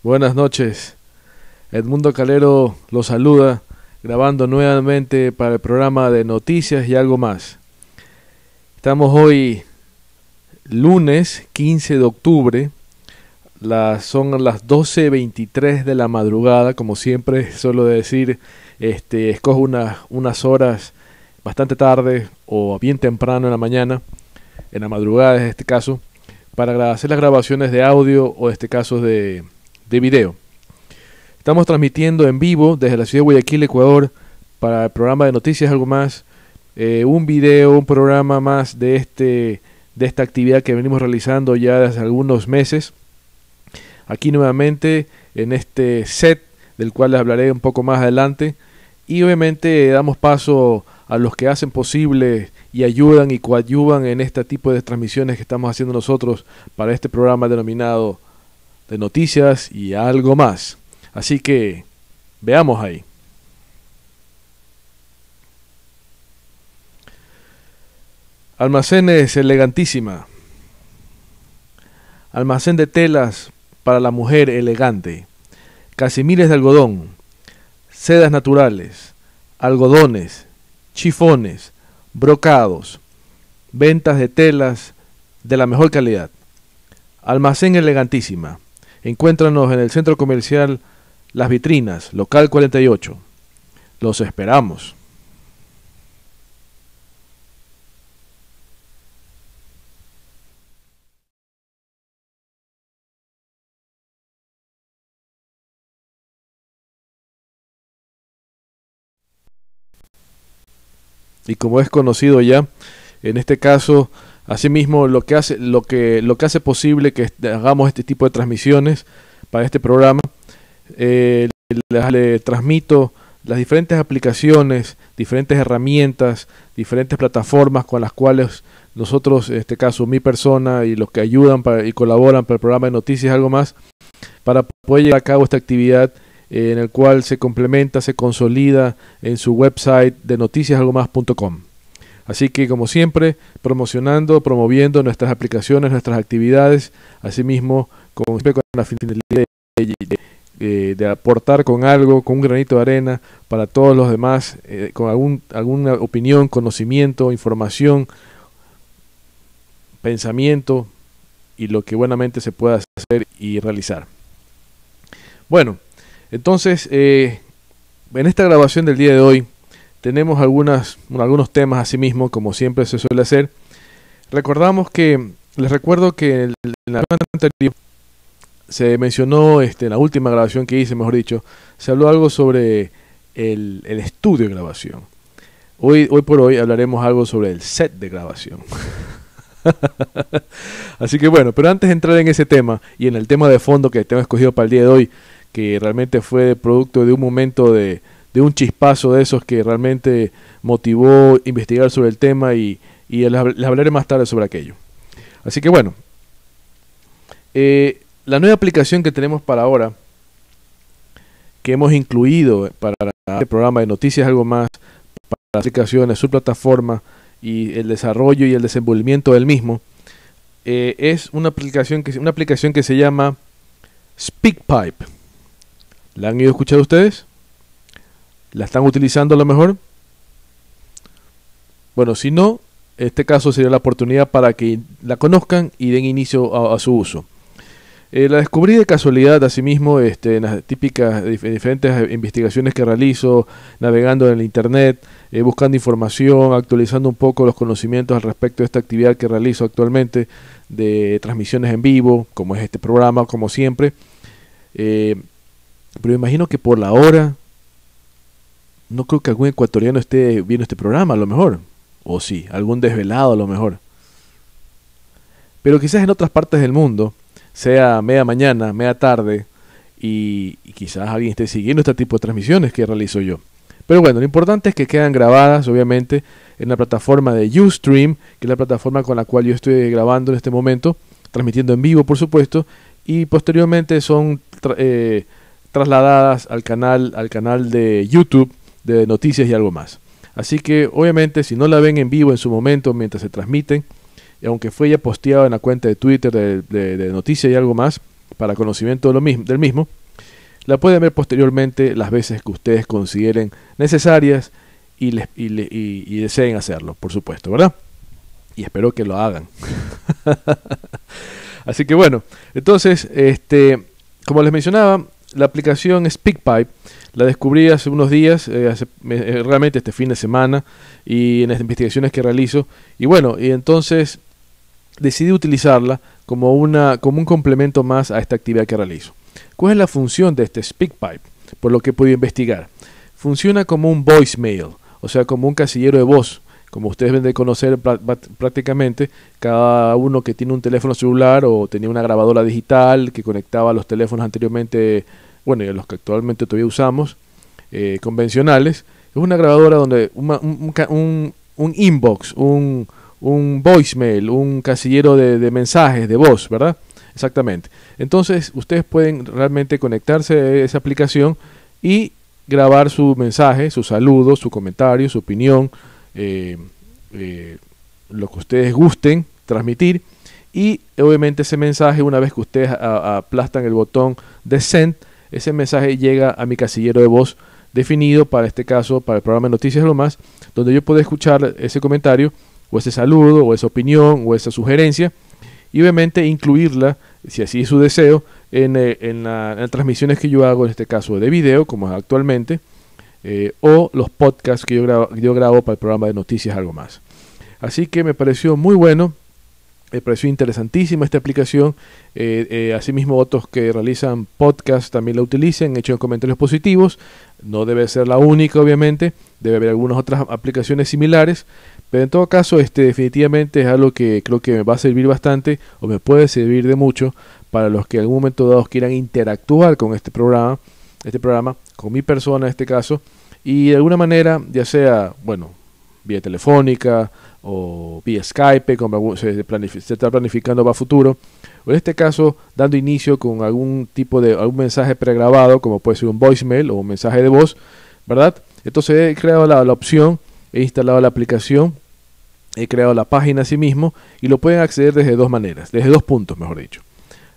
Buenas noches. Edmundo Calero los saluda, grabando nuevamente para el programa de noticias y algo más. Estamos hoy lunes 15 de octubre, son las 12:23 de la madrugada, como siempre suelo decir, escojo unas horas bastante tarde o bien temprano en la mañana, en la madrugada en este caso, para hacer las grabaciones de audio o en este caso de video. Estamos transmitiendo en vivo desde la ciudad de Guayaquil, Ecuador, para el programa de noticias algo más, un video, un programa más de esta actividad que venimos realizando ya desde algunos meses. Aquí nuevamente en este set del cual les hablaré un poco más adelante, y obviamente damos paso a los que hacen posible y ayudan y coadyuvan en este tipo de transmisiones que estamos haciendo nosotros para este programa denominado de noticias y algo más. Así que veamos ahí. Almacenes Elegantísima. Almacén de telas para la mujer elegante. Casimiles de algodón, sedas naturales, algodones, chifones, brocados, ventas de telas de la mejor calidad. Almacén Elegantísima. Encuéntranos en el centro comercial Las Vitrinas, local 48. Los esperamos. Y como es conocido ya, en este caso, asimismo, lo que hace posible que hagamos este tipo de transmisiones para este programa, le transmito las diferentes aplicaciones, diferentes herramientas, diferentes plataformas con las cuales nosotros, en este caso mi persona y los que ayudan y colaboran para el programa de noticias algo más, para poder llevar a cabo esta actividad en el cual se complementa, se consolida en su website de noticiasalgomás.com. Así que, como siempre, promoviendo nuestras aplicaciones, nuestras actividades, asimismo con la finalidad de aportar con algo, con un granito de arena para todos los demás, con alguna opinión, conocimiento, información, pensamiento y lo que buenamente se pueda hacer y realizar. Bueno, entonces, en esta grabación del día de hoy tenemos algunos temas asimismo, como siempre se suele hacer. Les recuerdo que en la anterior se mencionó, en la última grabación que hice, mejor dicho, se habló algo sobre el estudio de grabación. Hoy por hoy hablaremos algo sobre el set de grabación. Así que bueno, pero antes de entrar en ese tema y en el tema de fondo que tengo escogido para el día de hoy, que realmente fue producto de un momento de un chispazo de esos que realmente motivó a investigar sobre el tema y les hablaré más tarde sobre aquello. Así que bueno, la nueva aplicación que tenemos para ahora, que hemos incluido para el programa de noticias algo más, para las aplicaciones, su plataforma y el desarrollo y el desenvolvimiento del mismo, es una aplicación que se llama SpeakPipe. ¿La han ido a escuchar ustedes? ¿La están utilizando a lo mejor? Bueno, si no, este caso sería la oportunidad para que la conozcan y den inicio a su uso. La descubrí de casualidad, asimismo, en las típicas diferentes investigaciones que realizo, navegando en el internet, buscando información, actualizando un poco los conocimientos al respecto de esta actividad que realizo actualmente, de transmisiones en vivo, como es este programa, como siempre. Pero imagino que por la hora no creo que algún ecuatoriano esté viendo este programa, a lo mejor. O sí, algún desvelado a lo mejor. Pero quizás en otras partes del mundo, sea media mañana, media tarde, y quizás alguien esté siguiendo este tipo de transmisiones que realizo yo. Pero bueno, lo importante es que quedan grabadas, obviamente, en la plataforma de Ustream, que es la plataforma con la cual yo estoy grabando en este momento, transmitiendo en vivo, por supuesto, y posteriormente son trasladadas al canal de YouTube de noticias y algo más. Así que obviamente si no la ven en vivo en su momento mientras se transmiten, y aunque fue ya posteado en la cuenta de Twitter de noticias y algo más, para conocimiento del mismo, la pueden ver posteriormente las veces que ustedes consideren necesarias y deseen hacerlo, por supuesto, ¿verdad? Y espero que lo hagan. Así que bueno, entonces, como les mencionaba, la aplicación SpeakPipe la descubrí hace unos días, realmente este fin de semana, y en las investigaciones que realizo. Y bueno, y entonces decidí utilizarla como un complemento más a esta actividad que realizo. ¿Cuál es la función de este SpeakPipe? Por lo que he podido investigar. Funciona como un voicemail, o sea, como un casillero de voz. Como ustedes deben de conocer prácticamente, cada uno que tiene un teléfono celular o tenía una grabadora digital que conectaba a los teléfonos anteriormente, bueno, y a los que actualmente todavía usamos, convencionales, es una grabadora donde un inbox, un voicemail, un casillero de mensajes, de voz, ¿verdad? Exactamente. Entonces, ustedes pueden realmente conectarse a esa aplicación y grabar su mensaje, su saludo, su comentario, su opinión, lo que ustedes gusten transmitir, y obviamente ese mensaje, una vez que ustedes aplastan el botón de send, ese mensaje llega a mi casillero de voz definido para este caso, para el programa de Noticias Algo Más, donde yo puedo escuchar ese comentario o ese saludo o esa opinión o esa sugerencia, y obviamente incluirla, si así es su deseo, en las transmisiones que yo hago, en este caso de video, como es actualmente, o los podcasts que yo grabo para el programa de Noticias Algo Más. Así que me pareció muy bueno, me pareció interesantísima esta aplicación. Asimismo, otros que realizan podcasts también la utilizan, hecho comentarios positivos. No debe ser la única, obviamente, debe haber algunas otras aplicaciones similares, pero en todo caso, definitivamente es algo que creo que me va a servir bastante, o me puede servir de mucho, para los que en algún momento dado quieran interactuar con este programa, con mi persona en este caso, y de alguna manera, ya sea, bueno, vía telefónica o vía Skype, como se está planificando para futuro, o en este caso dando inicio con algún mensaje pregrabado, como puede ser un voicemail o un mensaje de voz, ¿verdad? Entonces he creado la opción, he instalado la aplicación, he creado la página asimismo, y lo pueden acceder desde dos maneras, desde dos puntos, mejor dicho.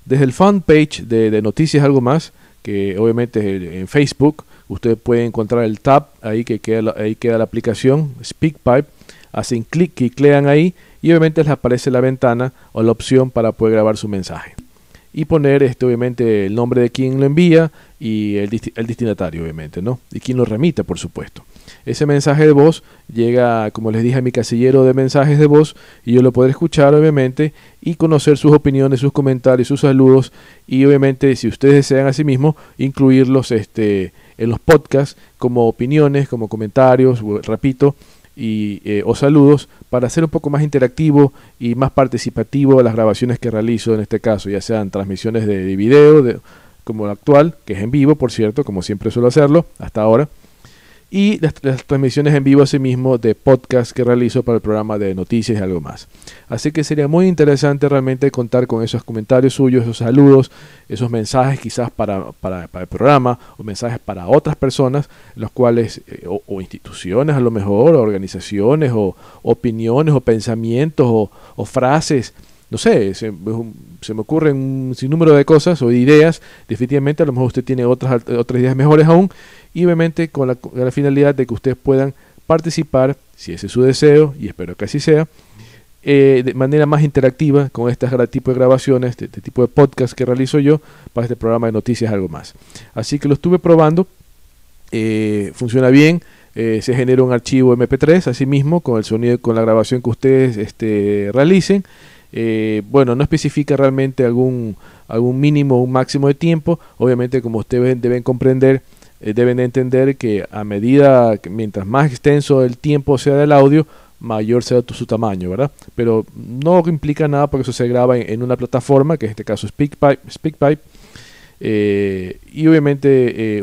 Desde el fanpage de Noticias Algo Más, que obviamente es en Facebook, usted puede encontrar el tab, ahí queda la aplicación SpeakPipe, hacen clic y clean ahí, y obviamente les aparece la ventana o la opción para poder grabar su mensaje. Y poner obviamente el nombre de quien lo envía y el destinatario, obviamente, ¿no? Y quien lo remite, por supuesto. Ese mensaje de voz llega, como les dije, a mi casillero de mensajes de voz, y yo lo podré escuchar, obviamente, y conocer sus opiniones, sus comentarios, sus saludos, y obviamente, si ustedes desean asimismo, incluirlos en los podcasts como opiniones, como comentarios, repito, o saludos, para hacer un poco más interactivo y más participativo a las grabaciones que realizo en este caso, ya sean transmisiones de video, como la actual, que es en vivo, por cierto, como siempre suelo hacerlo hasta ahora, y las transmisiones en vivo asimismo de podcast que realizo para el programa de Noticias y Algo Más. Así que sería muy interesante realmente contar con esos comentarios suyos, esos saludos, esos mensajes quizás para el programa, o mensajes para otras personas, los cuales, o instituciones a lo mejor, o organizaciones, o opiniones, o pensamientos, o frases. No sé, se me ocurren un sinnúmero de cosas o ideas. Definitivamente a lo mejor usted tiene otras ideas mejores aún, y obviamente con la finalidad de que ustedes puedan participar, si ese es su deseo, y espero que así sea, de manera más interactiva con este tipo de grabaciones, este tipo de podcast que realizo yo para este programa de Noticias Algo Más. Así que lo estuve probando, funciona bien. Se genera un archivo MP3 asimismo con el sonido, con la grabación que ustedes realicen. Bueno, no especifica realmente algún mínimo o un máximo de tiempo. Obviamente, como ustedes deben comprender, deben de entender que mientras más extenso el tiempo sea del audio, mayor sea su tamaño, ¿verdad? Pero no implica nada, porque eso se graba en una plataforma, que en este caso es SpeakPipe, y obviamente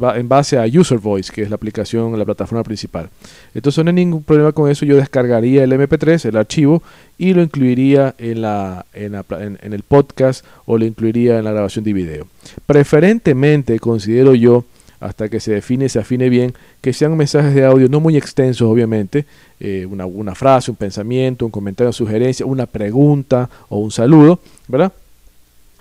va en base a User Voice, que es la aplicación, la plataforma principal. Entonces no hay ningún problema con eso. Yo descargaría el MP3, el archivo, y lo incluiría en el podcast, o lo incluiría en la grabación de video. Preferentemente, considero yo, hasta que se afine bien, que sean mensajes de audio no muy extensos, obviamente, una frase, un pensamiento, un comentario, una sugerencia, una pregunta o un saludo, ¿verdad?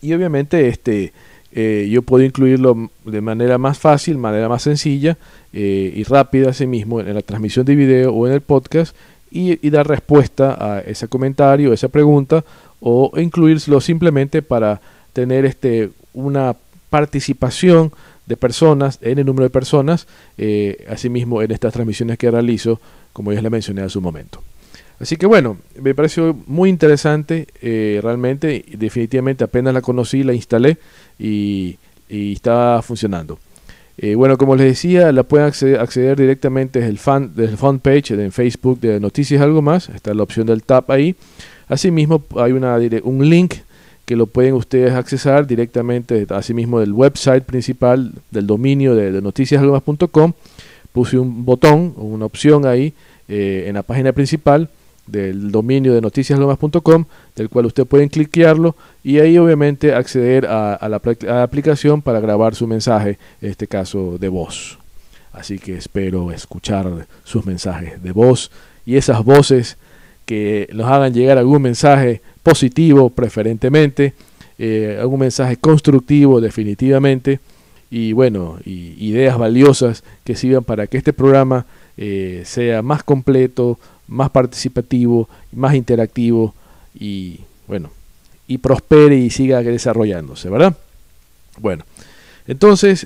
y obviamente yo puedo incluirlo de manera más fácil, manera más sencilla y rápida asimismo en la transmisión de video o en el podcast y dar respuesta a ese comentario, esa pregunta o incluirlo simplemente para tener una participación de personas, en el número de personas, asimismo en estas transmisiones que realizo, como ya les mencioné hace un momento. Así que bueno, me pareció muy interesante, realmente, definitivamente apenas la conocí, la instalé y está funcionando. Bueno, como les decía, la pueden acceder directamente desde el fan page en Facebook de Noticias Algo Más, está la opción del tab ahí. Asimismo hay un link que lo pueden ustedes accesar directamente, asimismo del website principal, del dominio de noticiasalgomás.com. Puse un botón, una opción ahí en la página principal del dominio de noticiasalgomás.com, del cual usted pueden cliquearlo y ahí obviamente acceder a la aplicación para grabar su mensaje, en este caso de voz. Así que espero escuchar sus mensajes de voz y esas voces que nos hagan llegar algún mensaje positivo preferentemente, algún mensaje constructivo definitivamente y bueno, ideas valiosas que sirvan para que este programa sea más completo, más participativo, más interactivo y bueno, y prospere y siga desarrollándose, ¿verdad? Bueno, entonces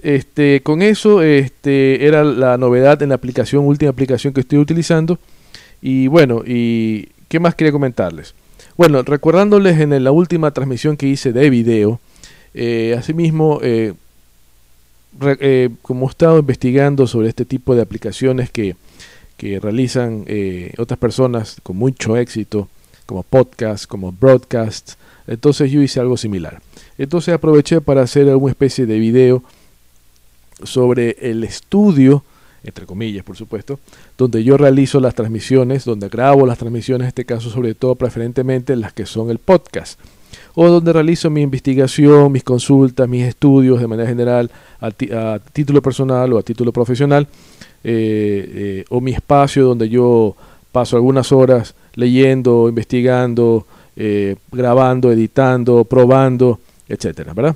con eso era la novedad en la aplicación, última aplicación que estoy utilizando. Y bueno, ¿y qué más quería comentarles? Bueno, recordándoles en la última transmisión que hice de video, asimismo, como he estado investigando sobre este tipo de aplicaciones que realizan otras personas con mucho éxito, como podcast, como broadcast, entonces yo hice algo similar. Entonces aproveché para hacer alguna especie de video sobre el estudio, entre comillas por supuesto, donde yo realizo las transmisiones, donde grabo las transmisiones, en este caso sobre todo preferentemente las que son el podcast, o donde realizo mi investigación, mis consultas, mis estudios de manera general a título personal o a título profesional, o mi espacio donde yo paso algunas horas leyendo, investigando, grabando, editando, probando, etcétera, ¿verdad?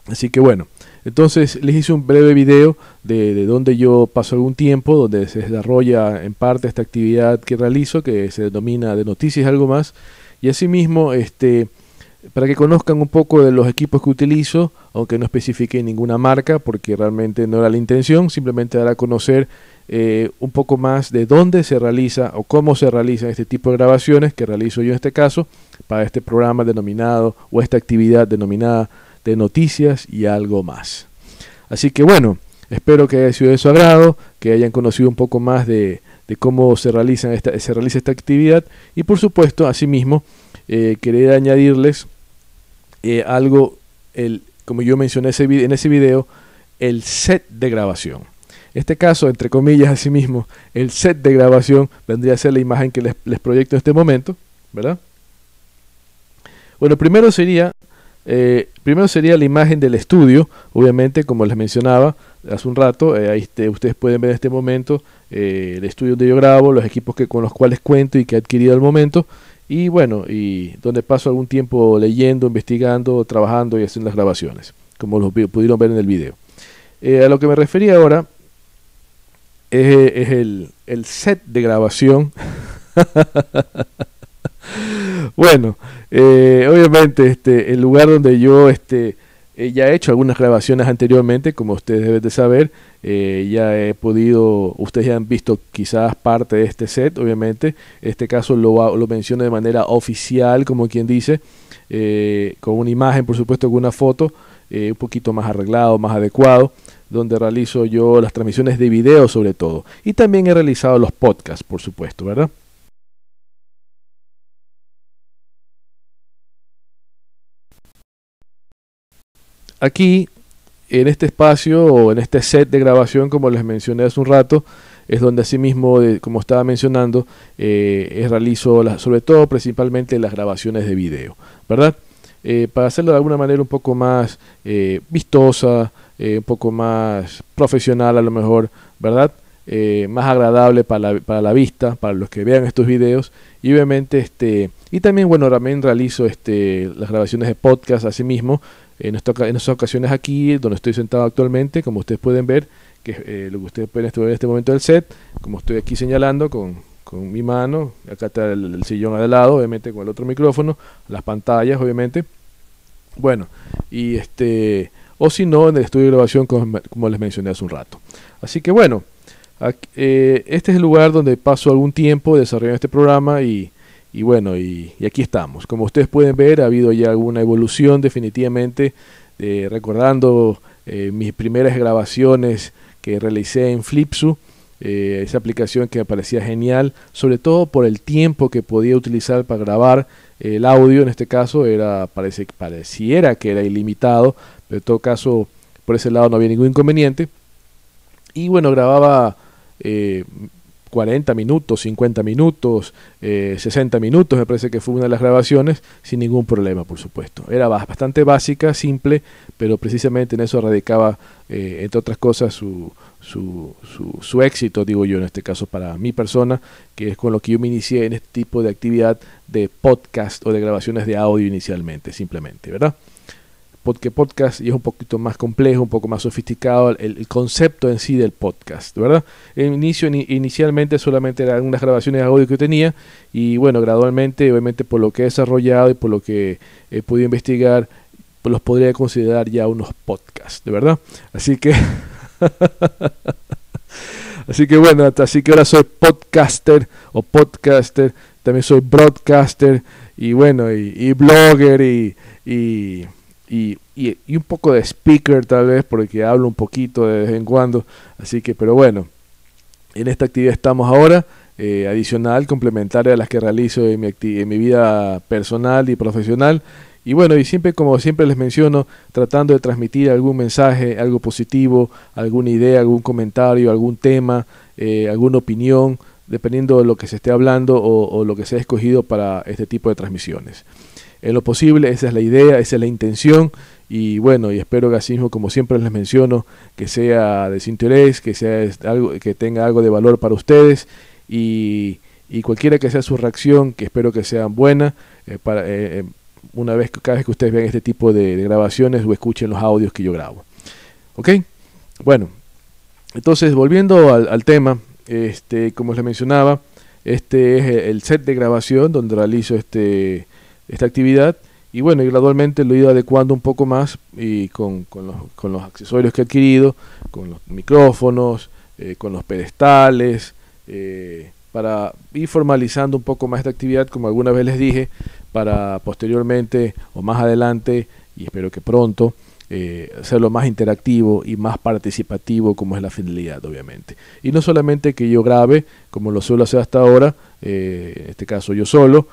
Así que bueno, entonces les hice un breve video de donde yo paso algún tiempo, donde se desarrolla en parte esta actividad que realizo, que se denomina de Noticias Algo Más, y asimismo para que conozcan un poco de los equipos que utilizo, aunque no especifique ninguna marca, porque realmente no era la intención, simplemente dar a conocer un poco más de dónde se realiza o cómo se realizan este tipo de grabaciones que realizo yo en este caso, para este programa denominado, o esta actividad denominada de Noticias y Algo Más. Así que bueno, espero que haya sido de su agrado, que hayan conocido un poco más de cómo se realiza esta actividad, y por supuesto, asimismo, quería añadirles algo, como yo mencioné en ese video, el set de grabación. En este caso, entre comillas, asimismo, el set de grabación vendría a ser la imagen que les proyecto en este momento, ¿verdad? Bueno, primero sería la imagen del estudio, obviamente, como les mencionaba hace un rato, ahí ustedes pueden ver en este momento el estudio donde yo grabo, los equipos con los cuales cuento y que he adquirido al momento, y bueno, y donde paso algún tiempo leyendo, investigando, trabajando y haciendo las grabaciones, como lo pudieron ver en el video. A lo que me refería ahora es el set de grabación. Bueno, obviamente el lugar donde yo ya he hecho algunas grabaciones anteriormente, como ustedes deben de saber, ustedes ya han visto quizás parte de este set, obviamente. En este caso lo menciono de manera oficial, como quien dice, con una imagen, por supuesto, con una foto, un poquito más arreglado, más adecuado, donde realizo yo las transmisiones de video sobre todo. Y también he realizado los podcasts, por supuesto, ¿verdad? Aquí, en este espacio o en este set de grabación, como les mencioné hace un rato, es donde asimismo, como estaba mencionando, realizo sobre todo principalmente las grabaciones de video, ¿verdad? Para hacerlo de alguna manera un poco más vistosa, un poco más profesional a lo mejor, ¿verdad? más agradable para la vista, para los que vean estos videos. Y obviamente y también, bueno, también realizo las grabaciones de podcast así mismo en estas ocasiones aquí donde estoy sentado actualmente, como ustedes pueden ver, que es lo que ustedes pueden ver en este momento del set, como estoy aquí señalando con mi mano. Acá está el sillón al lado, obviamente con el otro micrófono, las pantallas obviamente. Bueno, y o si no, en el estudio de grabación como les mencioné hace un rato. Así que bueno, este es el lugar donde paso algún tiempo desarrollando este programa y bueno, y aquí estamos. Como ustedes pueden ver, ha habido ya alguna evolución definitivamente, recordando mis primeras grabaciones que realicé en Flipsu, esa aplicación que me parecía genial, sobre todo por el tiempo que podía utilizar para grabar el audio. En este caso pareciera que era ilimitado, pero en todo caso por ese lado no había ningún inconveniente. Y bueno, grababa 40 minutos, 50 minutos, 60 minutos, me parece que fue una de las grabaciones, sin ningún problema, por supuesto. Era bastante básica, simple, pero precisamente en eso radicaba, entre otras cosas, su éxito, digo yo, en este caso para mi persona, que es con lo que yo me inicié en este tipo de actividad de podcast o de grabaciones de audio inicialmente, simplemente, ¿verdad? Porque podcast y es un poquito más complejo, un poco más sofisticado el concepto en sí del podcast, ¿verdad? Inicialmente solamente eran unas grabaciones de audio que tenía, y bueno, gradualmente, obviamente por lo que he desarrollado y por lo que he podido investigar, pues los podría considerar ya unos podcasts, ¿de verdad? Así que así que bueno, así que ahora soy podcaster o podcaster, también soy broadcaster y bueno, y blogger y un poco de speaker tal vez, porque hablo un poquito de vez en cuando. Así que, pero bueno, en esta actividad estamos ahora, adicional, complementaria a las que realizo en mi vida personal y profesional. Y bueno, y siempre, como siempre les menciono, tratando de transmitir algún mensaje, algo positivo, alguna idea, algún comentario, algún tema, alguna opinión, dependiendo de lo que se esté hablando o lo que se ha escogido para este tipo de transmisiones. En lo posible, esa es la idea, esa es la intención, y bueno, y espero que así mismo, como siempre les menciono, que sea de su interés, que sea algo que tenga algo de valor para ustedes, y cualquiera que sea su reacción, que espero que sean buenas, cada vez que ustedes vean este tipo de grabaciones o escuchen los audios que yo grabo. ¿Ok? Bueno, entonces volviendo al tema, como les mencionaba, este es el set de grabación donde realizo esta actividad, y bueno, y gradualmente lo he ido adecuando un poco más, y con los accesorios que he adquirido, con los micrófonos, con los pedestales, para ir formalizando un poco más esta actividad, como alguna vez les dije, para posteriormente o más adelante, y espero que pronto, hacerlo más interactivo y más participativo, como es la finalidad, obviamente. Y no solamente que yo grabe, como lo suelo hacer hasta ahora, en este caso yo solo,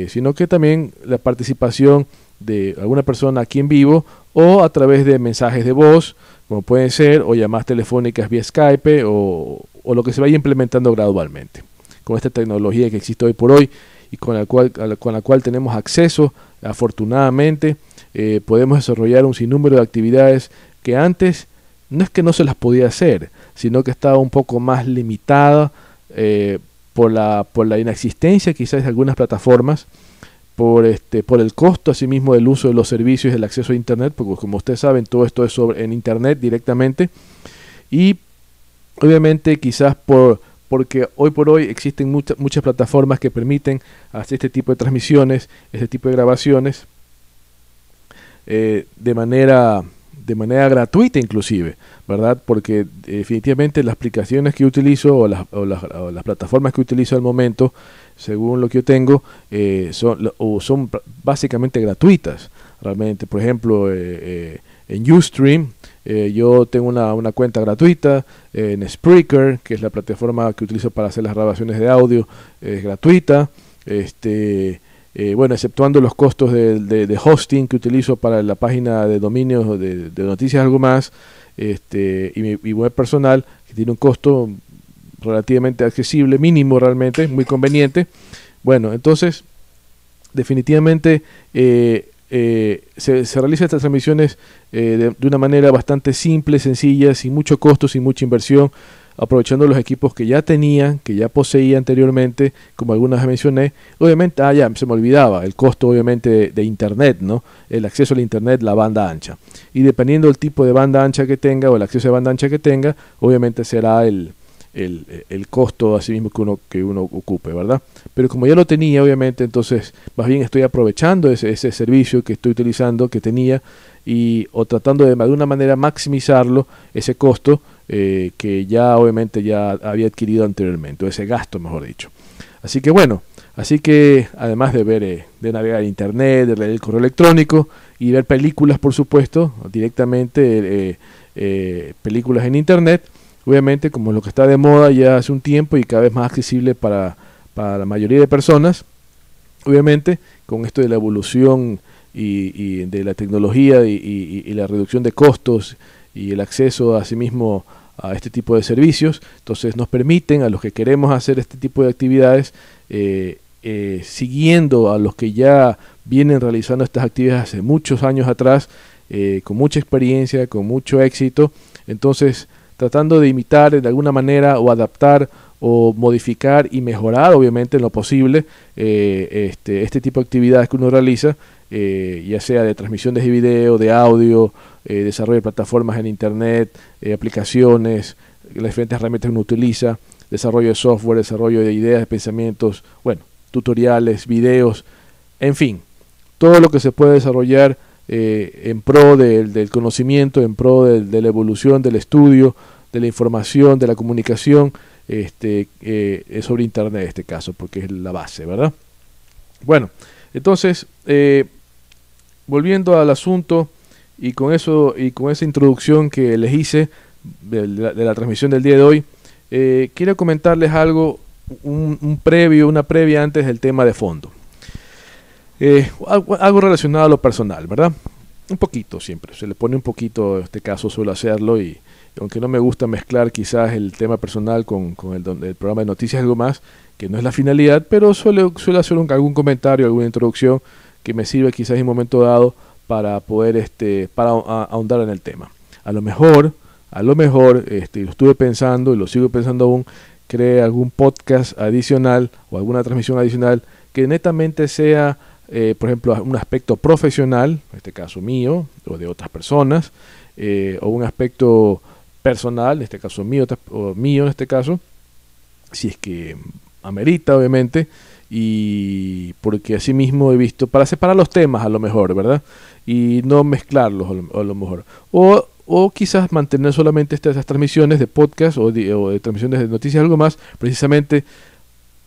sino que también la participación de alguna persona aquí en vivo, o a través de mensajes de voz, como pueden ser, o llamadas telefónicas vía Skype, o lo que se vaya implementando gradualmente, con esta tecnología que existe hoy por hoy, y con la cual tenemos acceso, afortunadamente. Podemos desarrollar un sinnúmero de actividades que antes no es que no se las podía hacer, sino que estaba un poco más limitada, por la inexistencia quizás de algunas plataformas, por el costo asimismo del uso de los servicios y del acceso a internet, porque como ustedes saben, todo esto es en internet directamente, y obviamente quizás porque hoy por hoy existen muchas plataformas que permiten hacer este tipo de transmisiones, este tipo de grabaciones, de manera gratuita inclusive, ¿verdad? Porque definitivamente las aplicaciones que utilizo o las plataformas que utilizo al momento, según lo que yo tengo, son básicamente gratuitas, realmente. Por ejemplo, en Ustream, yo tengo una cuenta gratuita, en Spreaker, que es la plataforma que utilizo para hacer las grabaciones de audio, es gratuita. Bueno, exceptuando los costos de hosting que utilizo para la página de dominios de Noticias Algo Más, y mi web personal, que tiene un costo relativamente accesible, mínimo realmente, muy conveniente. Bueno, entonces, definitivamente se realizan estas transmisiones de una manera bastante simple, sencilla, sin mucho costo, sin mucha inversión, aprovechando los equipos que ya tenía, que ya poseía anteriormente, como algunas mencioné. Obviamente, ya se me olvidaba, el costo obviamente de internet, ¿no? El acceso al internet, la banda ancha. Y dependiendo del tipo de banda ancha que tenga o el acceso de banda ancha que tenga, obviamente será el costo así mismo que uno ocupe, ¿verdad? Pero como ya lo tenía, obviamente, entonces más bien estoy aprovechando ese servicio que estoy utilizando, que tenía, o tratando de alguna manera maximizarlo, ese costo que ya obviamente ya había adquirido anteriormente, o ese gasto, mejor dicho. Así que bueno, además de ver, de navegar en internet, de leer el correo electrónico y ver películas, por supuesto, directamente películas en internet, obviamente, como es lo que está de moda ya hace un tiempo y cada vez más accesible para la mayoría de personas, obviamente, con esto de la evolución y de la tecnología y la reducción de costos y el acceso a sí mismo a este tipo de servicios, entonces nos permiten a los que queremos hacer este tipo de actividades, siguiendo a los que ya vienen realizando estas actividades hace muchos años atrás, con mucha experiencia, con mucho éxito, entonces tratando de imitar de alguna manera o adaptar o modificar y mejorar obviamente en lo posible este tipo de actividades que uno realiza, ya sea de transmisiones de video, de audio, desarrollo de plataformas en internet, aplicaciones, las diferentes herramientas que uno utiliza, desarrollo de software, desarrollo de ideas, de pensamientos, bueno, tutoriales, videos, en fin, todo lo que se puede desarrollar en pro del conocimiento, en pro de la evolución, del estudio, de la información, de la comunicación, sobre internet en este caso, porque es la base, ¿verdad? Bueno, entonces, volviendo al asunto y con esa introducción que les hice de la transmisión del día de hoy, quiero comentarles algo, una previa antes del tema de fondo. Algo relacionado a lo personal, ¿verdad? Un poquito siempre, se le pone un poquito, en este caso suelo hacerlo, y aunque no me gusta mezclar quizás el tema personal con el programa de noticias algo más, que no es la finalidad, pero suelo hacer algún comentario, alguna introducción que me sirve quizás en un momento dado para poder ahondar en el tema. A lo mejor, lo estuve pensando y lo sigo pensando aún, creé algún podcast adicional o alguna transmisión adicional que netamente sea, por ejemplo, un aspecto profesional, en este caso mío o de otras personas, o un aspecto personal, en este caso mío en este caso, si es que amerita obviamente, y porque así mismo he visto, para separar los temas a lo mejor, ¿verdad? Y no mezclarlos a lo mejor, o quizás mantener solamente estas transmisiones de podcast o de transmisiones de noticias algo más, precisamente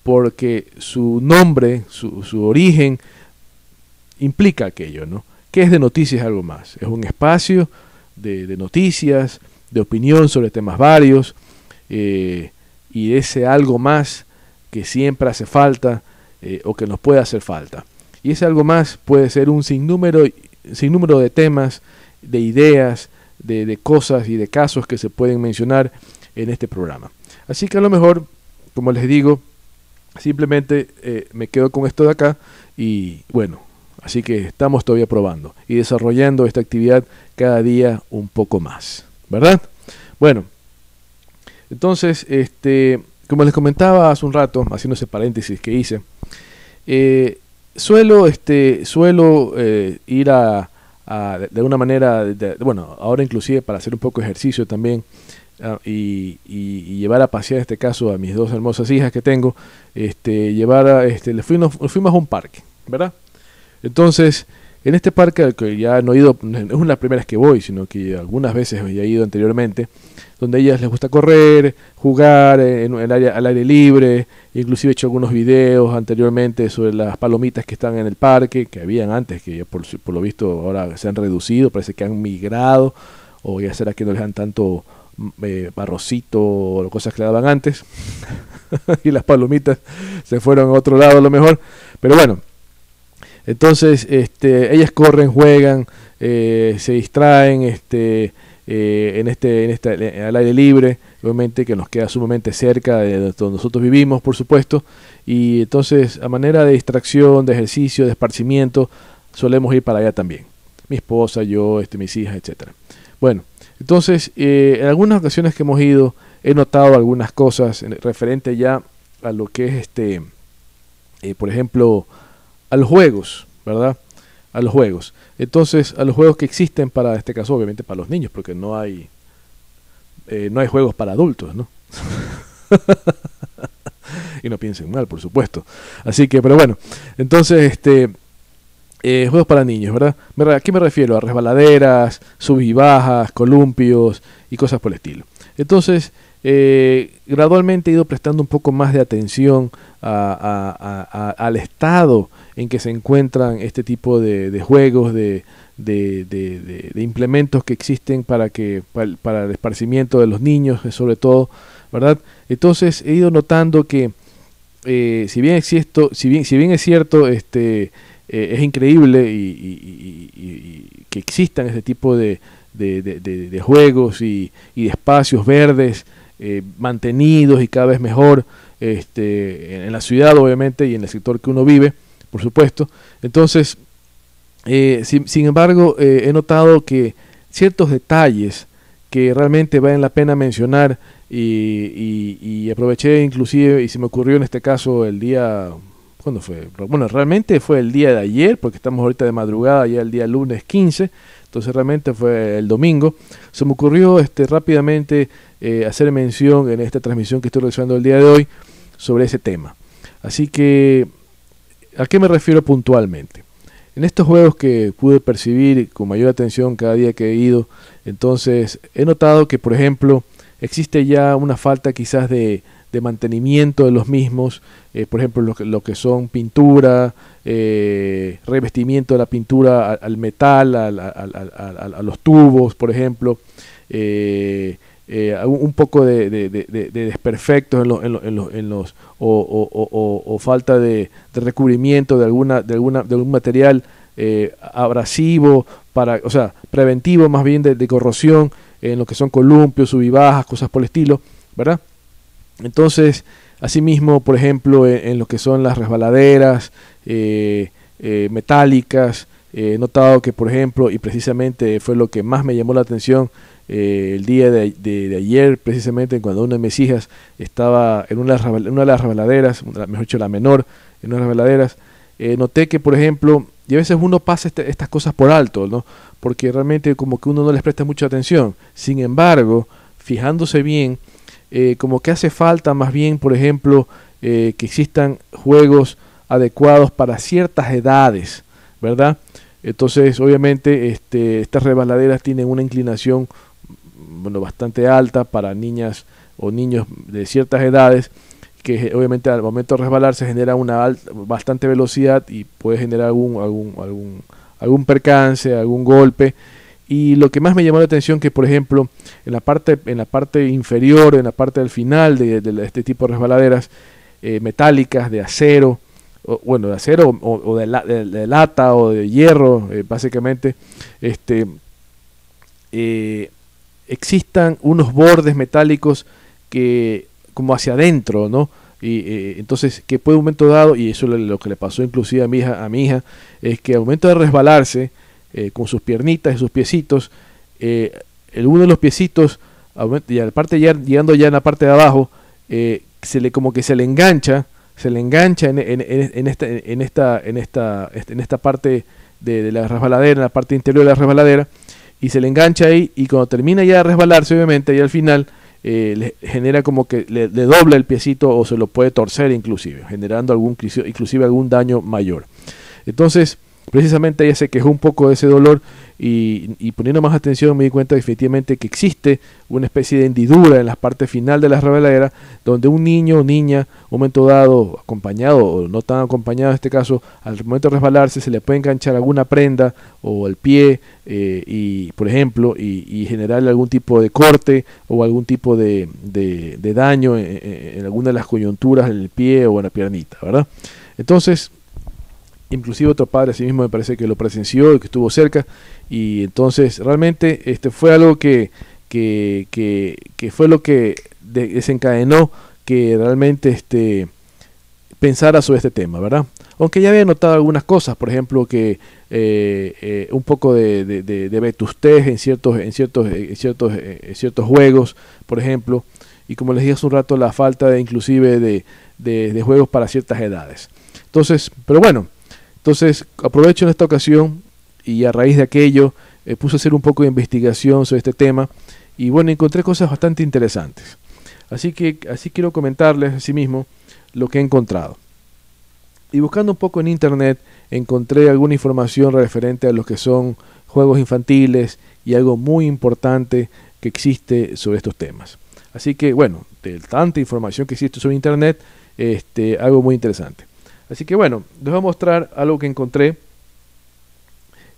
porque su nombre, su origen implica aquello, ¿no? Que es de noticias algo más, es un espacio de noticias, de opinión sobre temas varios, y ese algo más que siempre hace falta, o que nos puede hacer falta. Y ese algo más puede ser un sinnúmero de temas, de ideas, de cosas y de casos que se pueden mencionar en este programa. Así que a lo mejor, como les digo, simplemente me quedo con esto de acá y bueno, así que estamos todavía probando y desarrollando esta actividad cada día un poco más, ¿verdad? Bueno, entonces, como les comentaba hace un rato, haciendo ese paréntesis que hice, suelo ir de una manera, bueno, ahora inclusive para hacer un poco de ejercicio también, y llevar a pasear en este caso a mis dos hermosas hijas que tengo, fuimos a un parque, ¿verdad? Entonces, en este parque al que ya no he ido, no es la primera vez que voy, sino que algunas veces ya he ido anteriormente, donde a ellas les gusta correr, jugar al aire libre, inclusive he hecho algunos videos anteriormente sobre las palomitas que están en el parque, que habían antes, que por lo visto ahora se han reducido, parece que han migrado, o ya será que no les dan tanto arrocito o cosas que le daban antes, y las palomitas se fueron a otro lado a lo mejor, pero bueno. Entonces, ellas corren, juegan, se distraen, al aire libre, obviamente que nos queda sumamente cerca de donde nosotros vivimos, por supuesto, y entonces a manera de distracción, de ejercicio, de esparcimiento, solemos ir para allá también. Mi esposa, yo, mis hijas, etcétera. Bueno, entonces, en algunas ocasiones que hemos ido, he notado algunas cosas referente ya a lo que es por ejemplo, a los juegos, ¿verdad? A los juegos. Entonces, a los juegos que existen para este caso, obviamente para los niños, porque no hay juegos para adultos, ¿no? Y no piensen mal, por supuesto. Así que, pero bueno, entonces, juegos para niños, ¿verdad? ¿A qué me refiero? A resbaladeras, sub y bajas, columpios y cosas por el estilo. Entonces, gradualmente he ido prestando un poco más de atención al estado en que se encuentran este tipo de juegos, de implementos que existen para el esparcimiento de los niños, sobre todo, ¿verdad? Entonces he ido notando que si bien es cierto, es increíble y que existan este tipo de juegos y de espacios verdes mantenidos y cada vez mejor en la ciudad, obviamente, y en el sector que uno vive, por supuesto. Entonces, sin embargo, he notado que ciertos detalles que realmente valen la pena mencionar y aproveché inclusive, y se me ocurrió en este caso el día, ¿cuándo fue? Bueno, realmente fue el día de ayer, porque estamos ahorita de madrugada, ya el día lunes 15, entonces realmente fue el domingo. Se me ocurrió rápidamente hacer mención en esta transmisión que estoy realizando el día de hoy sobre ese tema. Así que, ¿a qué me refiero puntualmente? En estos juegos que pude percibir con mayor atención cada día que he ido, entonces he notado que, por ejemplo, existe ya una falta quizás de mantenimiento de los mismos, por ejemplo, lo que son pintura, revestimiento de la pintura al metal, a los tubos, por ejemplo, un poco de desperfectos o falta de recubrimiento de algún material abrasivo, o sea, preventivo más bien de corrosión en lo que son columpios, sub y bajas, cosas por el estilo, ¿verdad? Entonces, asimismo, por ejemplo, en lo que son las resbaladeras metálicas, he notado que, por ejemplo, y precisamente fue lo que más me llamó la atención el día de ayer, precisamente cuando una de mis hijas estaba en una de las resbaladeras, mejor dicho, la menor, en una de las resbaladeras, noté que, por ejemplo, y a veces uno pasa estas cosas por alto, ¿no? Porque realmente como que uno no les presta mucha atención. Sin embargo, fijándose bien, como que hace falta más bien, por ejemplo, que existan juegos adecuados para ciertas edades, ¿verdad? Entonces, obviamente, estas resbaladeras tienen una inclinación, bueno, bastante alta para niñas o niños de ciertas edades, que obviamente al momento de resbalarse genera bastante velocidad y puede generar algún percance, algún golpe. Y lo que más me llamó la atención que, por ejemplo, en la parte inferior, en la parte del final de este tipo de resbaladeras metálicas, de acero, o de lata o de hierro, básicamente, existan unos bordes metálicos que como hacia adentro, ¿no? Y entonces que puede un momento dado, y eso es lo que le pasó inclusive a mi hija, es que al momento de resbalarse con sus piernitas y sus piecitos, uno de los piecitos, y a la parte llegando ya en la parte de abajo, como que se le engancha en esta parte de la resbaladera, en la parte interior de la resbaladera, y se le engancha ahí, y cuando termina ya de resbalarse, obviamente, y al final le genera como que le dobla el piecito o se lo puede torcer inclusive, generando inclusive algún daño mayor. Entonces, precisamente ella se quejó un poco de ese dolor y poniendo más atención me di cuenta efectivamente que existe una especie de hendidura en la parte final de la resbaladera donde un niño o niña, un momento dado, acompañado o no tan acompañado en este caso, al momento de resbalarse se le puede enganchar alguna prenda o el pie por ejemplo, y generarle algún tipo de corte o algún tipo de daño en alguna de las coyunturas en el pie o en la piernita, ¿verdad? Entonces, inclusive otro padre así mismo me parece que lo presenció y que estuvo cerca, y entonces realmente fue algo que fue lo que desencadenó que realmente pensara sobre este tema, ¿verdad? Aunque ya había notado algunas cosas, por ejemplo que un poco de vetustez en ciertos juegos, por ejemplo, y como les dije hace un rato, la falta de inclusive de juegos para ciertas edades. Entonces, pero bueno, entonces aprovecho en esta ocasión y a raíz de aquello puse a hacer un poco de investigación sobre este tema y bueno, encontré cosas bastante interesantes. Así quiero comentarles asimismo lo que he encontrado. Y buscando un poco en internet encontré alguna información referente a lo que son juegos infantiles y algo muy importante que existe sobre estos temas. Así que bueno, de tanta información que existe sobre internet, algo muy interesante. Así que bueno, les voy a mostrar algo que encontré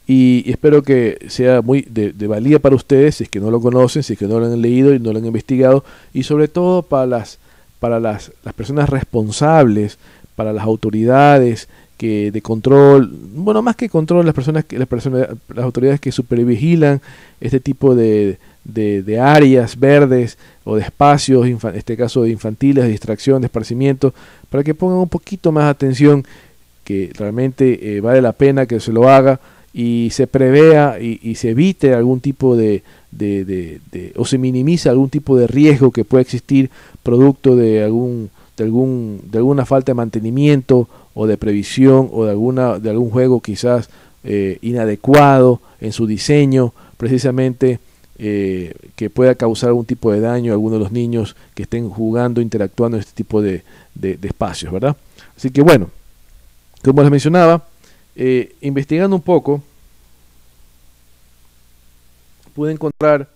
y espero que sea muy de valía para ustedes, si es que no lo conocen, si es que no lo han leído y no lo han investigado, y sobre todo para las personas responsables, para las autoridades de control, bueno, más que control, las autoridades que supervigilan este tipo de áreas verdes o de espacios, en este caso de infantiles, de distracción, de esparcimiento, para que pongan un poquito más atención, que realmente vale la pena que se lo haga y se prevea y se evite algún tipo o se minimiza algún tipo de riesgo que pueda existir producto de alguna falta de mantenimiento o de previsión o de algún juego quizás inadecuado en su diseño, precisamente que pueda causar algún tipo de daño a alguno de los niños que estén jugando, interactuando en este tipo de espacios, ¿verdad? Así que bueno, como les mencionaba, investigando un poco, pude encontrar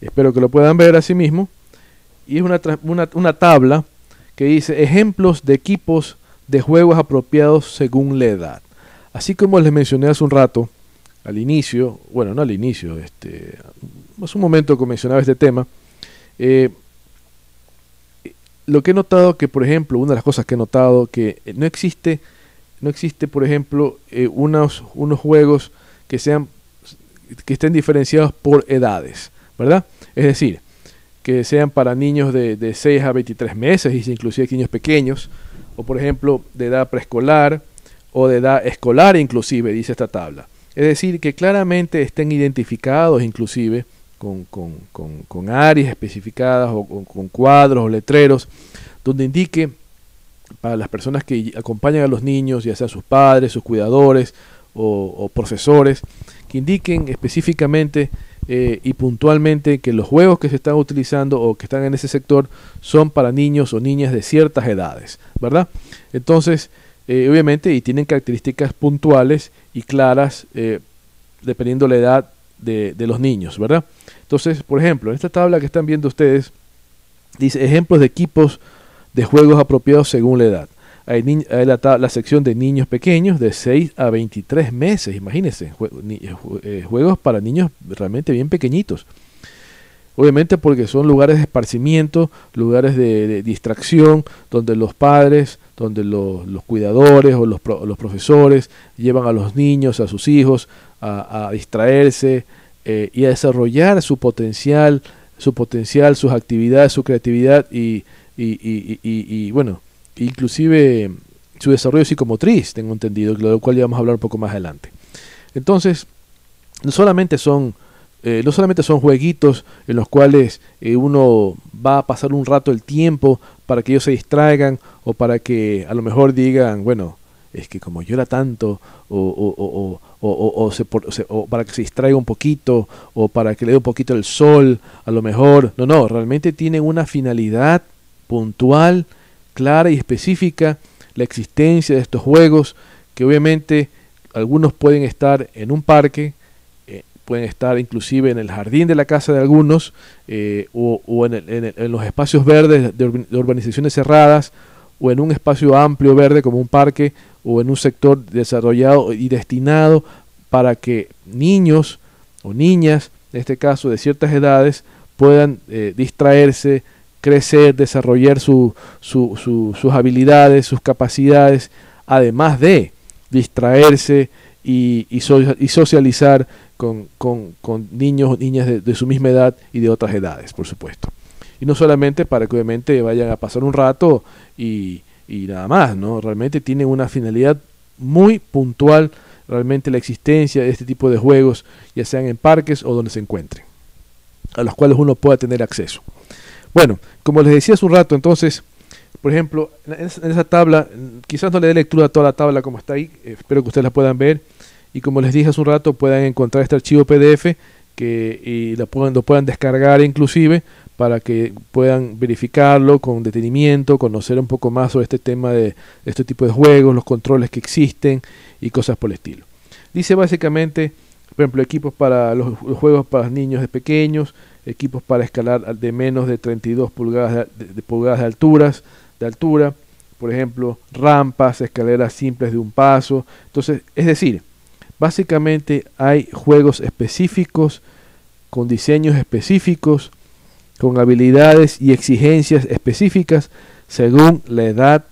espero que lo puedan ver así mismo, y es una tabla que dice ejemplos de equipos de juegos apropiados según la edad. Así como les mencioné hace un rato, al inicio, bueno, no al inicio, hace un momento que mencionaba este tema, lo que he notado que, por ejemplo, una de las cosas que he notado que no existe, por ejemplo, unos juegos que estén diferenciados por edades, ¿verdad? Es decir, que sean para niños de 6 a 23 meses, y inclusive niños pequeños, o por ejemplo de edad preescolar o de edad escolar inclusive, dice esta tabla. Es decir, que claramente estén identificados inclusive con áreas especificadas o con cuadros o letreros, donde indique para las personas que acompañan a los niños, ya sean sus padres, sus cuidadores o profesores, que indiquen específicamente y puntualmente que los juegos que se están utilizando o que están en ese sector son para niños o niñas de ciertas edades, ¿verdad? Entonces, obviamente, y tienen características puntuales y claras dependiendo la edad de los niños, ¿verdad? Entonces, por ejemplo, en esta tabla que están viendo ustedes, dice ejemplos de equipos de juegos apropiados según la edad. Hay la sección de niños pequeños de 6 a 23 meses, imagínense, juegos para niños realmente bien pequeñitos. Obviamente porque son lugares de esparcimiento, lugares de distracción, donde los padres, donde los cuidadores o los profesores llevan a los niños, a sus hijos, a distraerse y a desarrollar su potencial, sus actividades, su creatividad y bueno, inclusive su desarrollo psicomotriz, tengo entendido, de lo cual ya vamos a hablar un poco más adelante. Entonces, no solamente son jueguitos en los cuales uno va a pasar un rato el tiempo para que ellos se distraigan o para que a lo mejor digan, bueno, es que como llora tanto o para que se distraiga un poquito o para que le dé un poquito el sol, a lo mejor, no, realmente tienen una finalidad puntual, clara y específica, la existencia de estos juegos, que obviamente algunos pueden estar en un parque, pueden estar inclusive en el jardín de la casa de algunos, o en los espacios verdes de urbanizaciones cerradas, o en un espacio amplio verde como un parque, o en un sector desarrollado y destinado para que niños o niñas, en este caso de ciertas edades, puedan distraerse, crecer, desarrollar sus habilidades, sus capacidades, además de distraerse y socializar con niños o niñas de su misma edad y de otras edades, por supuesto. Y no solamente para que obviamente vayan a pasar un rato y nada más, ¿no? Realmente tiene una finalidad muy puntual, realmente la existencia de este tipo de juegos, ya sean en parques o donde se encuentren, a los cuales uno pueda tener acceso. Bueno, como les decía hace un rato, entonces, por ejemplo, en esa tabla, quizás no le dé lectura a toda la tabla como está ahí, espero que ustedes la puedan ver, y como les dije hace un rato, puedan encontrar este archivo PDF y lo puedan descargar inclusive para que puedan verificarlo con detenimiento, conocer un poco más sobre este tema de este tipo de juegos, los controles que existen y cosas por el estilo. Dice básicamente, por ejemplo, equipos para los juegos para niños de pequeños, equipos para escalar de menos de 32 pulgadas de altura, por ejemplo, rampas, escaleras simples de un paso. Entonces, es decir, básicamente hay juegos específicos, con diseños específicos, con habilidades y exigencias específicas según la edad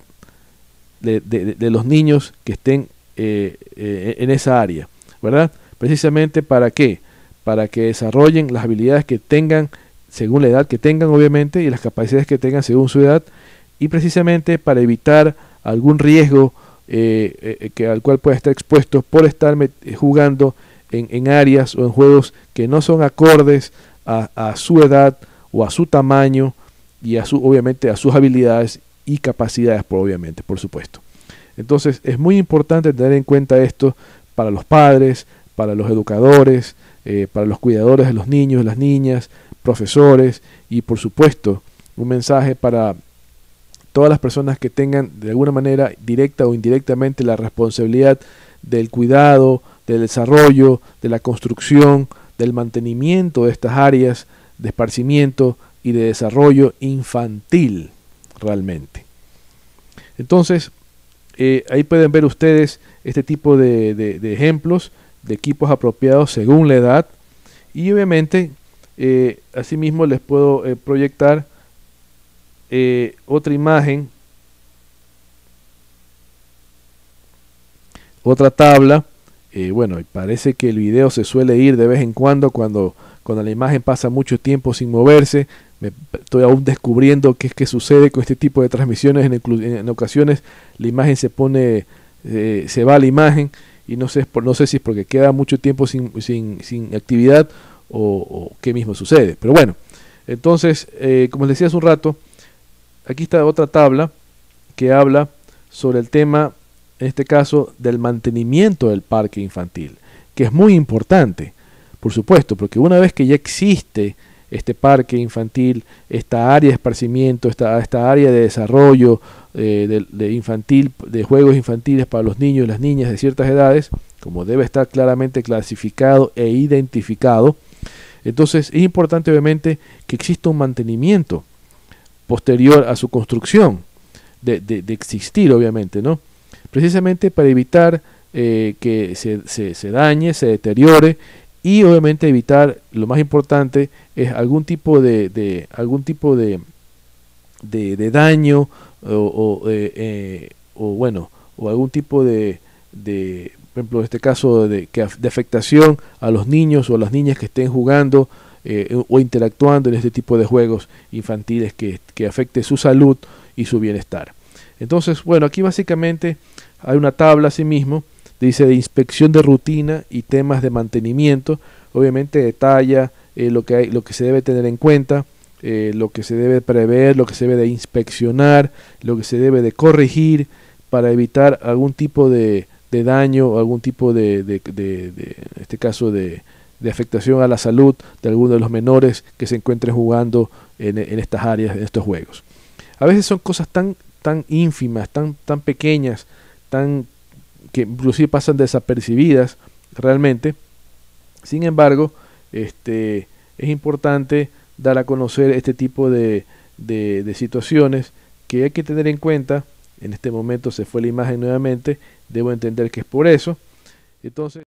de los niños que estén en esa área, ¿verdad? Precisamente ¿para qué? Para que desarrollen las habilidades que tengan según la edad que tengan, obviamente, y las capacidades que tengan según su edad, y precisamente para evitar algún riesgo al cual pueda estar expuesto por estar jugando en áreas o en juegos que no son acordes a su edad o a su tamaño y obviamente a sus habilidades y capacidades, obviamente, por supuesto. Entonces es muy importante tener en cuenta esto para los padres, para los educadores, para los cuidadores de los niños, las niñas, profesores y por supuesto un mensaje para todas las personas que tengan de alguna manera directa o indirectamente la responsabilidad del cuidado, del desarrollo, de la construcción, del mantenimiento de estas áreas de esparcimiento y de desarrollo infantil realmente. Entonces, ahí pueden ver ustedes este tipo de ejemplos de equipos apropiados según la edad y obviamente asimismo les puedo proyectar otra imagen, otra tabla. Bueno, parece que el video se suele ir de vez en cuando la imagen pasa mucho tiempo sin moverse. Estoy aún descubriendo qué es que sucede con este tipo de transmisiones. En ocasiones la imagen se va la imagen y no sé si es porque queda mucho tiempo sin actividad o qué mismo sucede. Pero bueno, entonces, como les decía hace un rato, aquí está otra tabla que habla sobre el tema, en este caso, del mantenimiento del parque infantil, que es muy importante, por supuesto, porque una vez que ya existe este parque infantil, esta área de esparcimiento, esta área de desarrollo de juegos infantiles para los niños y las niñas de ciertas edades, como debe estar claramente clasificado e identificado, entonces es importante obviamente que exista un mantenimiento posterior a su construcción, de existir obviamente, ¿no? Precisamente para evitar que se dañe, se deteriore y obviamente evitar, lo más importante es algún tipo algún tipo de daño o bueno, o algún tipo por ejemplo, en este caso de afectación a los niños o a las niñas que estén jugando o interactuando en este tipo de juegos infantiles que afecte su salud y su bienestar. Entonces, bueno, aquí básicamente hay una tabla asimismo, dice de inspección de rutina y temas de mantenimiento, obviamente detalla lo que se debe tener en cuenta, lo que se debe prever, lo que se debe de inspeccionar, lo que se debe de corregir para evitar algún tipo de daño o algún tipo en este caso de afectación a la salud de alguno de los menores que se encuentren jugando en estas áreas, en estos juegos. A veces son cosas tan ínfimas, tan pequeñas, tan que inclusive pasan desapercibidas realmente. Sin embargo, es importante dar a conocer este tipo de situaciones que hay que tener en cuenta. En este momento se fue la imagen nuevamente, debo entender que es por eso. Entonces,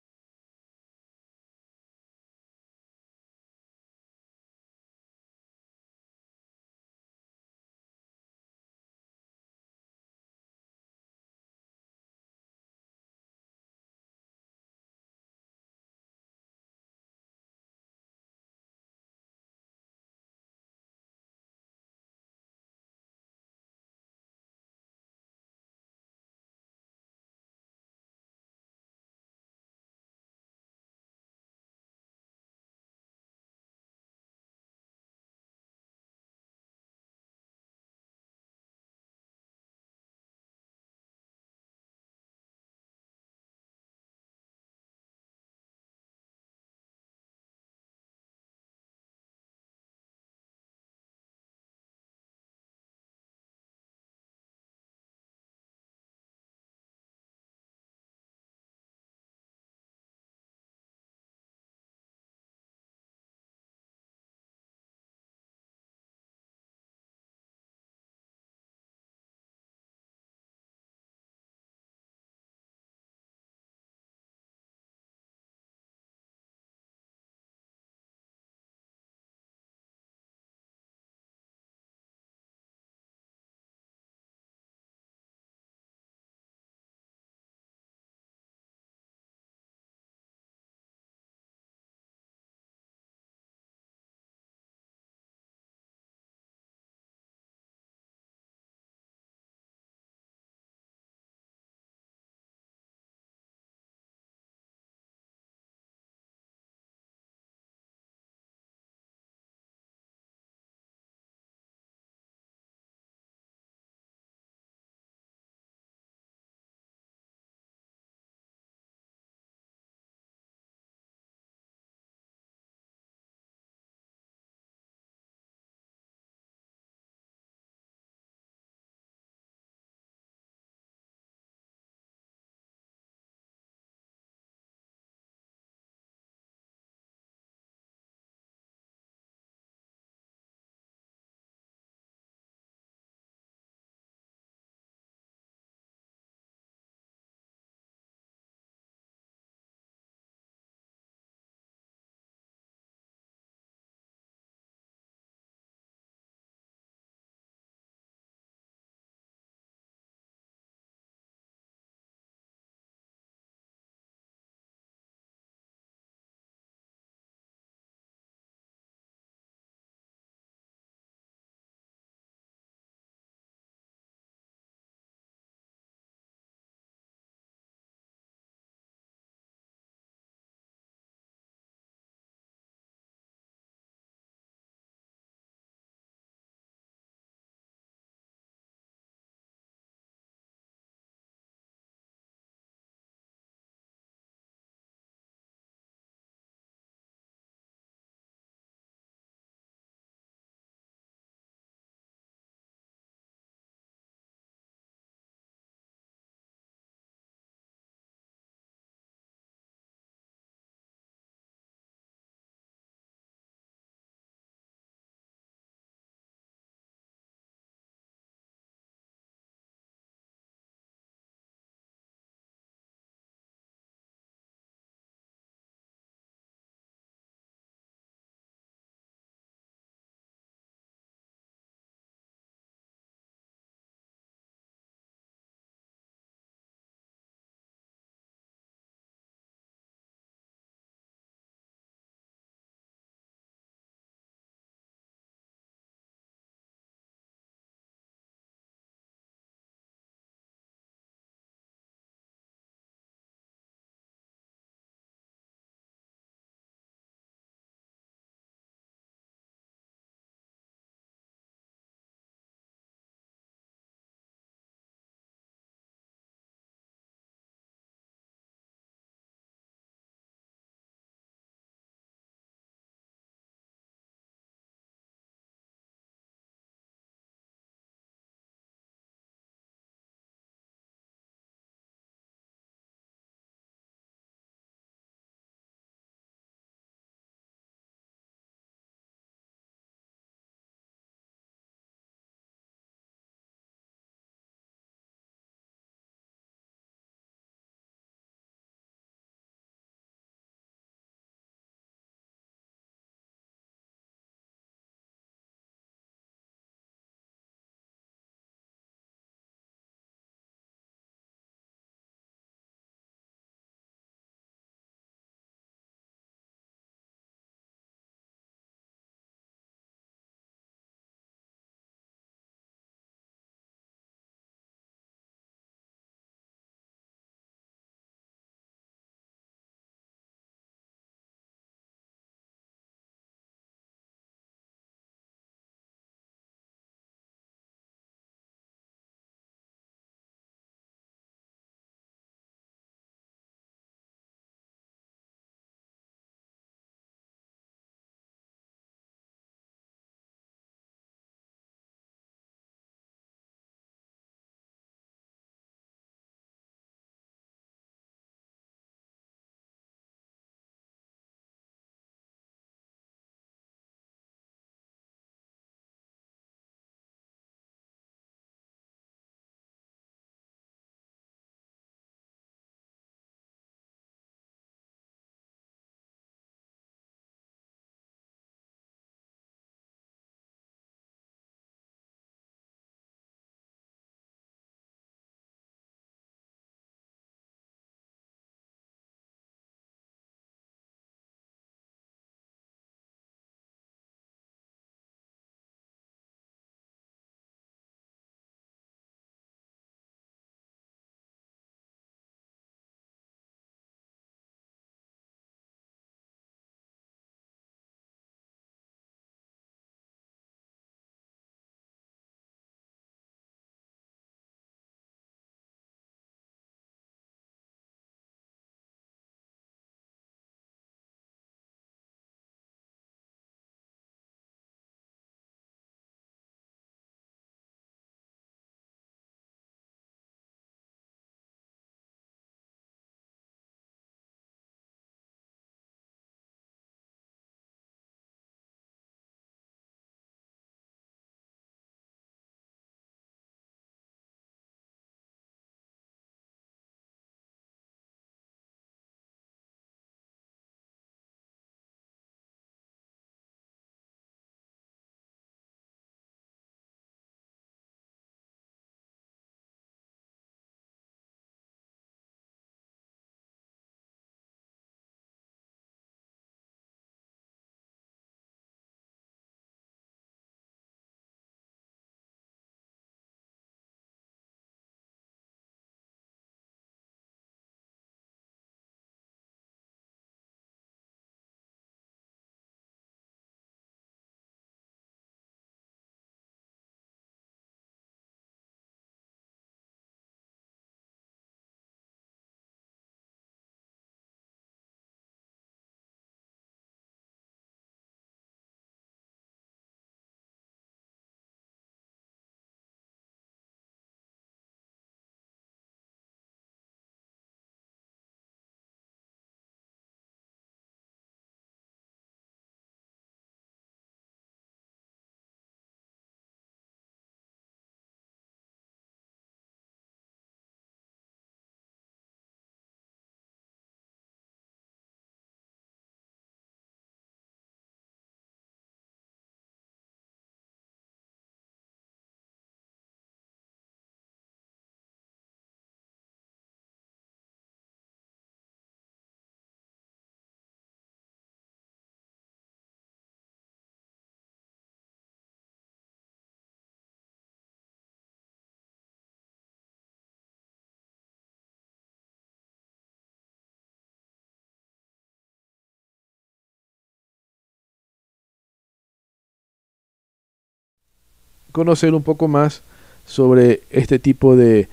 conocer un poco más sobre este tipo de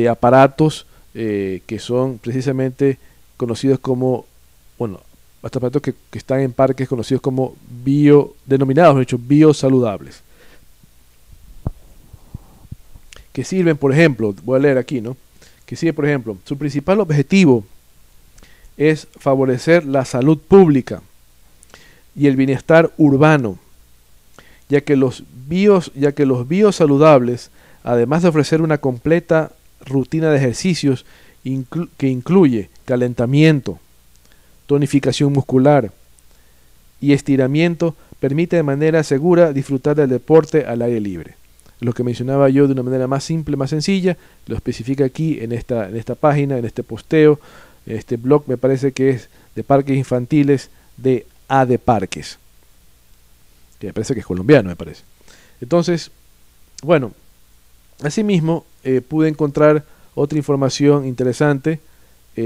aparatos que son precisamente conocidos como, bueno, hasta aparatos que están en parques conocidos como denominados, de hecho, biosaludables, que sirven, por ejemplo, voy a leer aquí, ¿no? Que sirve, por ejemplo, su principal objetivo es favorecer la salud pública y el bienestar urbano, ya que los biosaludables, además de ofrecer una completa rutina de ejercicios que incluye calentamiento, tonificación muscular y estiramiento, permite de manera segura disfrutar del deporte al aire libre. Lo que mencionaba yo de una manera más simple, más sencilla, lo especifica aquí en esta página, en este posteo, este blog me parece que es de parques infantiles de AD Parques, que me parece que es colombiano, me parece. Entonces, bueno, asimismo pude encontrar otra información interesante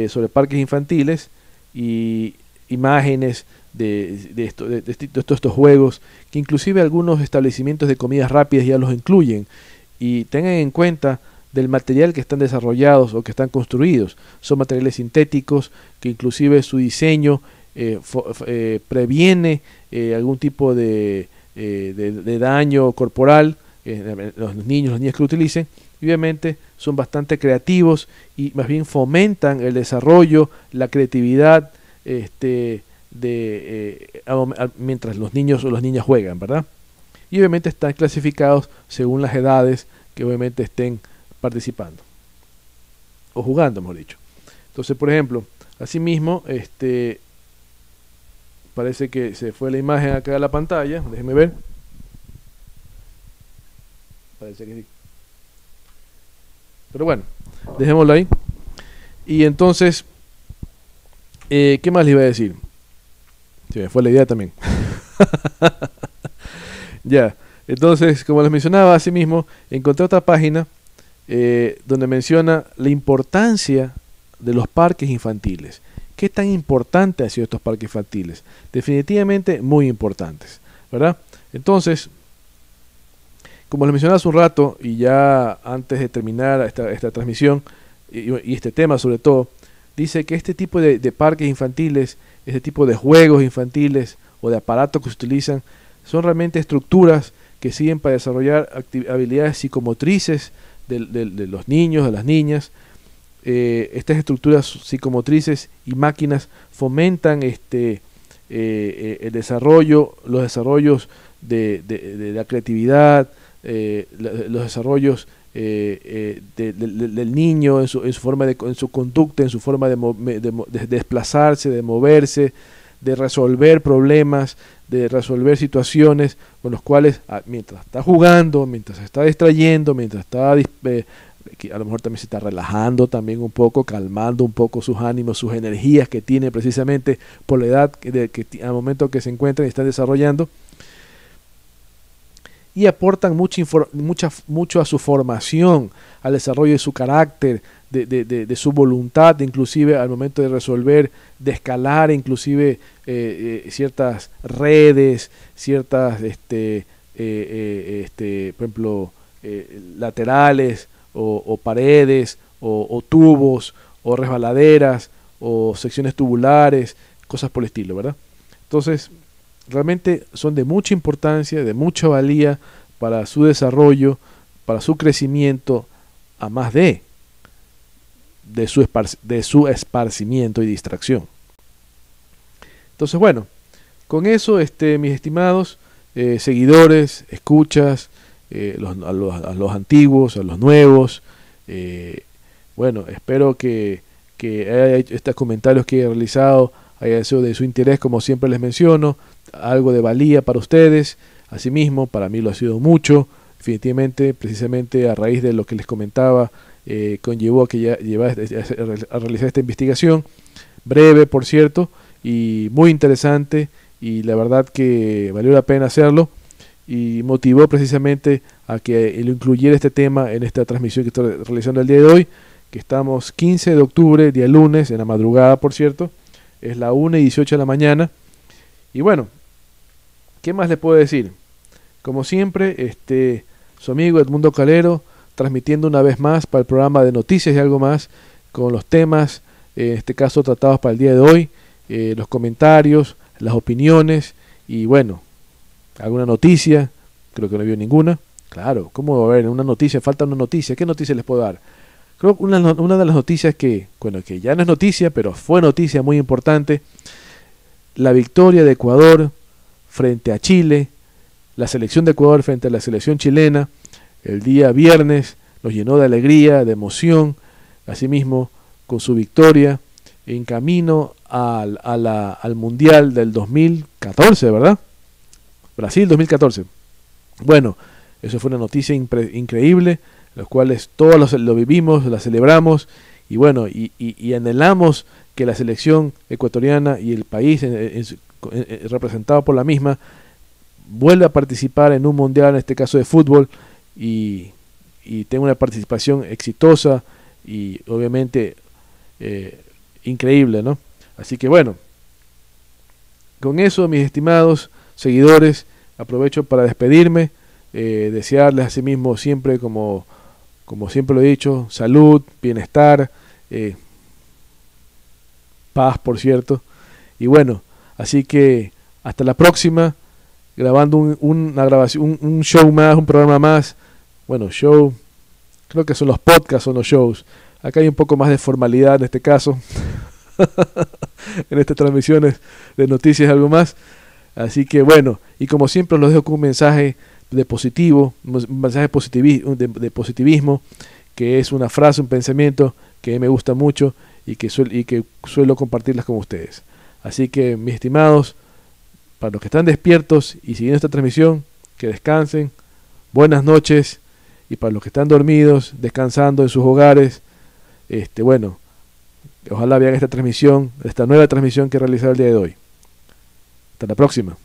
sobre parques infantiles y imágenes de estos juegos, que inclusive algunos establecimientos de comidas rápidas ya los incluyen, y tengan en cuenta del material que están desarrollados o que están construidos. Son materiales sintéticos que inclusive su diseño previene algún tipo de daño corporal los niños, las niñas que lo utilicen, y obviamente son bastante creativos y más bien fomentan el desarrollo, la creatividad, mientras los niños o las niñas juegan, ¿verdad? Y obviamente están clasificados según las edades que obviamente estén participando o jugando, mejor dicho. Entonces, por ejemplo, asimismo, parece que se fue la imagen acá de la pantalla, déjenme ver. Parece que sí. Pero bueno, dejémoslo ahí. Y entonces, ¿qué más les iba a decir? Se me fue la idea también. Ya, entonces, como les mencionaba, asimismo, encontré otra página donde menciona la importancia de los parques infantiles. ¿Qué tan importante han sido estos parques infantiles? Definitivamente muy importantes, ¿verdad? Entonces, como les mencionaba hace un rato, y ya antes de terminar esta transmisión, y este tema sobre todo, dice que este tipo de parques infantiles, este tipo de juegos infantiles o de aparatos que se utilizan, son realmente estructuras que sirven para desarrollar habilidades psicomotrices de los niños, de las niñas. Estas estructuras psicomotrices y máquinas fomentan el desarrollo, los desarrollos de la creatividad, los desarrollos del niño en su forma en su conducta, en su forma de desplazarse, de moverse, de resolver problemas, de resolver situaciones con los cuales mientras está jugando, mientras se está distrayendo, mientras está a lo mejor también se está relajando también un poco, calmando un poco sus ánimos, sus energías que tiene precisamente por la edad al momento que se encuentran y están desarrollando, y aportan mucho a su formación, al desarrollo de su carácter, de su voluntad, inclusive al momento de resolver, de escalar inclusive ciertas redes, ciertas por ejemplo laterales o paredes o tubos o resbaladeras o secciones tubulares, cosas por el estilo, ¿verdad? Entonces realmente son de mucha importancia, de mucha valía para su desarrollo, para su crecimiento, a más de su esparcimiento y distracción. Entonces, bueno, con eso, mis estimados seguidores, escuchas, a los antiguos, a los nuevos, bueno, espero que estos comentarios que he realizado hayan sido de su interés, como siempre les menciono, algo de valía para ustedes. Asimismo, para mí lo ha sido mucho, definitivamente, precisamente a raíz de lo que les comentaba, conllevó a que a realizar esta investigación, breve por cierto, y muy interesante, y la verdad que valió la pena hacerlo, y motivó precisamente a que lo incluyera este tema en esta transmisión que estoy realizando el día de hoy, que estamos 15 de octubre, día lunes, en la madrugada por cierto, es la 1:18 de la mañana, y bueno, ¿qué más le puedo decir? Como siempre, su amigo Edmundo Calero, transmitiendo una vez más para el programa de Noticias y Algo Más, con los temas, en este caso tratados para el día de hoy, los comentarios, las opiniones, y bueno, alguna noticia, creo que no vio ninguna. Claro, ¿cómo va a haber una noticia? Falta una noticia. ¿Qué noticia les puedo dar? Creo que una de las noticias que ya no es noticia, pero fue noticia muy importante, la victoria de Ecuador frente a Chile, la selección de Ecuador frente a la selección chilena, el día viernes nos llenó de alegría, de emoción, asimismo con su victoria en camino al Mundial del 2014, ¿verdad? Brasil 2014. Bueno, eso fue una noticia increíble, los cuales todos lo vivimos, la celebramos, y bueno, y anhelamos que la selección ecuatoriana y el país representado por la misma vuelva a participar en un mundial, en este caso de fútbol, y tenga una participación exitosa y obviamente increíble, ¿no? Así que bueno, con eso, mis estimados seguidores, aprovecho para despedirme, desearles asimismo siempre, como siempre lo he dicho, salud, bienestar, paz, por cierto, y bueno, así que hasta la próxima, grabando una grabación, un show más, un programa más. Bueno, show, creo que son los podcasts, son los shows. Acá hay un poco más de formalidad en este caso, en estas transmisiones de Noticias y Algo Más. Así que bueno, y como siempre los dejo con un mensaje de positivismo, que es una frase, un pensamiento que me gusta mucho y que suelo compartirlas con ustedes. Así que, mis estimados, para los que están despiertos y siguiendo esta transmisión, que descansen, buenas noches, y para los que están dormidos, descansando en sus hogares, bueno, ojalá vean esta nueva transmisión que he realizado el día de hoy. Hasta la próxima.